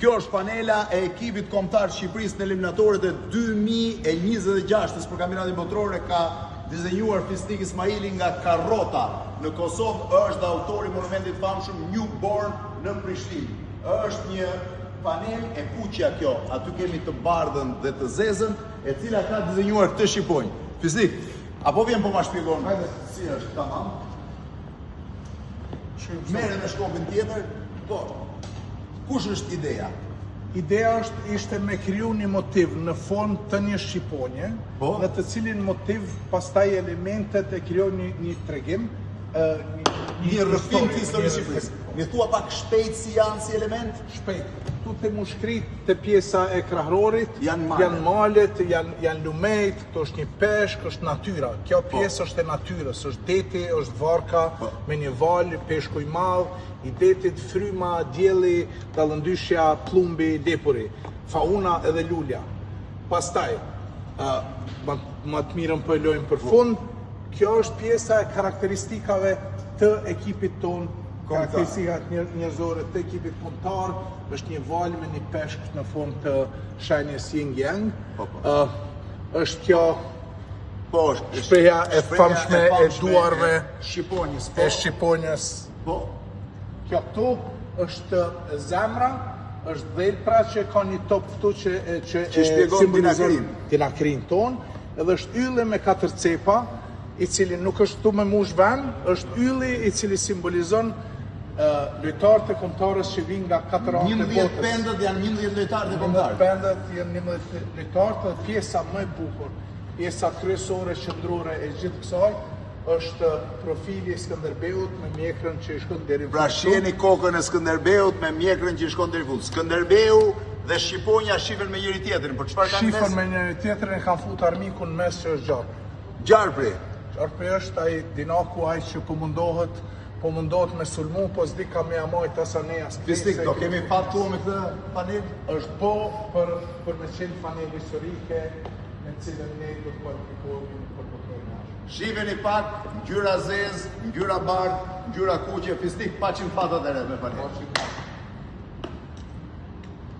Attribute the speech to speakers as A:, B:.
A: Kjo është panela e ekipit kombëtar të Shqipërisë në eliminatorët e 2026 për kampionatin botror, ka dizenjuar Fisnik Ismaili nga Karrota në Kosovë, është autori i monumentit famshëm Newborn në Prishtinë. Është një panel e kuqja kjo, aty kemi të bardhën dhe të zezën, e cila ka dizenjuar këtë shqiponjë. Fisnik, apo vjen po ma shpjegon? Hajde, si është, tamam. Merre me shkopin tjetër, po. Kush është ideja?
B: Ideja ishte me kriju një motiv në fond të një shqiponje, në të cilin motiv pastaj elementet e krijon një tregim,
A: një rrëfim të historisë Shqipërisë. Mi thua pak shpejt si janë si element?
B: Shpejt. Tu të mushkrit të pjesa e krahërorit, janë malet, janë lumejt, këto është një peshk, është natyra. Kjo pjesë është e natyrës, është deti, është varka me një val, peshku i madh, i detit, fryma, dielli, dallëndyshja, plumbi, depuri, fauna edhe lulja. Pastaj, më të mirën po e lojmë për fund, kjo është pjesa e karakteristikave të ekipit tonë, karakteristikat njerëzore të ekipit kombëtar, është një val me një peshk në formë të shenjës yin yang. Është kjo shpreha e famshme e duarve e shqiponjës. Kjo këtu është zemra, është dhelpra që ka një top këtu që
A: simbolizon
B: dinakrin tonë, edhe është ylle me 4 cepa, i cili nuk është tu me mush vend, është ylli i cili simbolizon lojtarët e kombëtarës që vinë nga 4 anët e botës.
A: 11 pendët janë 11 lojtarët e kombëtarë.
B: 11 pendët janë 11 lojtarët dhe pjesa më e bukur, pjesa kryesore, qendrore e gjithë kësaj, është profili i Skënderbeut me mjekrën që i shkon deri në fund.
A: Pra shiheni kokën e Skënderbeut me mjekrën që i shkon deri në fund. Skënderbeu dhe shqiponja shifen me njëri tjetrin, por çfarë kanë mes?
B: Shifen me njëri tjetrin e kanë futur armikun mes që është gjarpri.
A: Gjarpri.
B: Gjarpri është ai dinaku ai që po mundohet me sulmu, po s'di ka me amajt asaneja.
A: Fisnik, do kemi fat tu me këtë panel?
B: Është për me qenë panel historike me cilën ne do të kualifikohemi për botrorën.
A: Shiheni pak, ngjyra zezë, ngjyra bardhë, ngjyra kuqe, Fisnik, 100 fatat e re me panel.